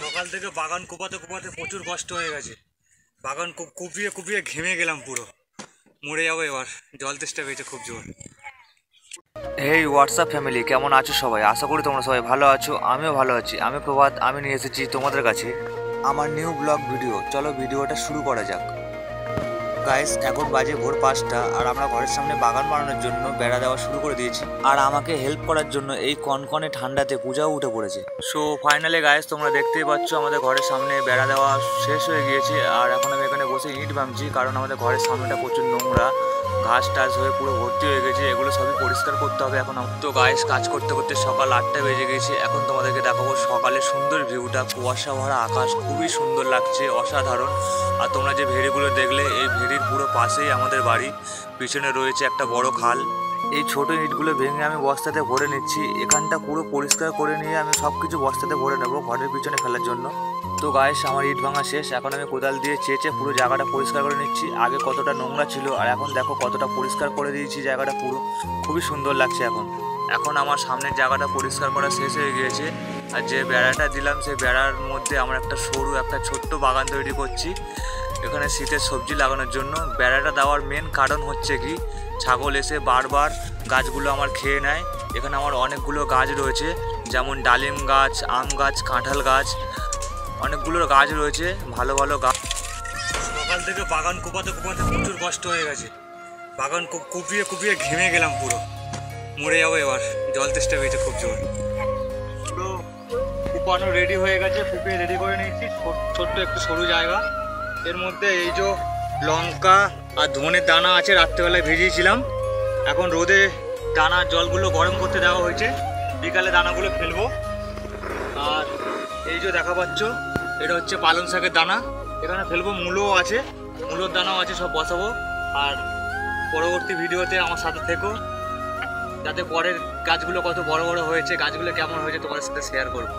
সকাল থেকে বাগান কোপাতে কোপাতে প্রচুর কষ্ট হয়ে গেছে। বাগান কুপিয়ে কুপিয়ে ঘেমে গেলাম, পুরো মরে যাবো এবার। জল তেষ্টা পেয়েছে খুব জোর। হেই হোয়াটসঅ্যাপ ফ্যামিলি, কেমন আছো সবাই? আশা করি তোমরা সবাই ভালো আছো। আমিও ভালো আছি। আমি প্রভাত, আমি নিয়ে এসেছি তোমাদের কাছে আমার নিউ ব্লগ ভিডিও। চলো ভিডিওটা শুরু করা যাক। গাইস, এখন বাজে ভোর 5টা আর আমরা ঘরের সামনে বাগান বানানোর জন্য বেড়া দেওয়া শুরু করে দিয়েছি। আর আমাকে হেল্প করার জন্য এই কনকনে ঠান্ডাতে পূজাও উঠে পড়েছে। সো ফাইনালি গাইস, তোমরা দেখতেই পাচ্ছ আমাদের ঘরের সামনে বেড়া দেওয়া শেষ হয়ে গিয়েছে। আর এখন আমি এখানে বসে ইট ভাঙছি, কারণ আমাদের ঘরের সামনেটা প্রচুর নোংরা, ঘাস টাস হয়ে পুরো ভর্তি হয়ে গেছে। এগুলো সবই পরিষ্কার করতে হবে এখন। তো গাইস, কাজ করতে করতে সকাল 8টা বেজে গেছে। এখন তোমাদেরকে দেখাবো সকালের সুন্দর ভিউটা। কুয়াশা ভরা আকাশ, খুবই সুন্দর লাগছে, অসাধারণ। আর তোমরা যে ভেড়িগুলো দেখলে, এই ভেড়ির পুরো পাশেই আমাদের বাড়ি। পিছনে রয়েছে একটা বড় খাল। এই ছোট ইটগুলো ভেঙে আমি বস্তাতে ভরে নিচ্ছি। এখানটা পুরো পরিষ্কার করে নিয়ে আমি সব কিছু বস্তাতে ভরে নেবো ঘরের পিছনে ফেলার জন্য। তো গাইস, আমার ইট ভাঙা শেষ। এখন আমি কোদাল দিয়ে চেঁচে পুরো জায়গাটা পরিষ্কার করে নিচ্ছি। আগে কতটা নোংরা ছিল আর এখন দেখো কতটা পরিষ্কার করে দিয়েছি জায়গাটা পুরো। খুবই সুন্দর লাগছে এখন আমার সামনের জায়গাটা পরিষ্কার করা শেষ হয়ে গিয়েছে। আর যে বেড়াটা দিলাম, সেই বেড়ার মধ্যে আমরা একটা সরু একটা ছোট্ট বাগান তৈরি করছি এখানে শীতের সবজি লাগানোর জন্য। বেড়াটা দেওয়ার মেন কারণ হচ্ছে কি, ছাগল এসে বারবার গাছগুলো আমার খেয়ে নেয়। এখানে আমার অনেকগুলো গাছ রয়েছে, যেমন ডালিম গাছ, আম গাছ, কাঁঠাল গাছ, অনেকগুলো গাছ রয়েছে, ভালো ভালো গাছ। সকাল থেকে বাগান কোপাতে কোপাতে প্রচুর কষ্ট হয়ে গেছে। বাগান কুপিয়ে কুপিয়ে ঘেমে গেলাম, পুরো মরে যাবো এবার। জল তেষ্টা পেয়েছে খুব জোর। পুরো কুপানো রেডি হয়ে গেছে, কুপিয়ে রেডি করে নিয়েছি। ছোট্ট একটু সরু জায়গা, এর মধ্যে এই যে লঙ্কা আর ধনের দানা আছে, রাত্রেবেলায় ভিজিয়েছিলাম। এখন রোদে দানার জলগুলো গরম করতে দেওয়া হয়েছে, বিকালে দানাগুলো ফেলবো। আর এই যে দেখা পাচ্ছ, এটা হচ্ছে পালং শাকের দানা, এখানে ফেলবো। মূলও আছে, মূলোর দানাও আছে, সব বসাবো। আর পরবর্তী ভিডিওতে আমার সাথে থেকো, যাতে পরের গাছগুলো কত বড় বড় হয়েছে, গাছগুলো কেমন হয়েছে তোমাদের সাথে শেয়ার করবো।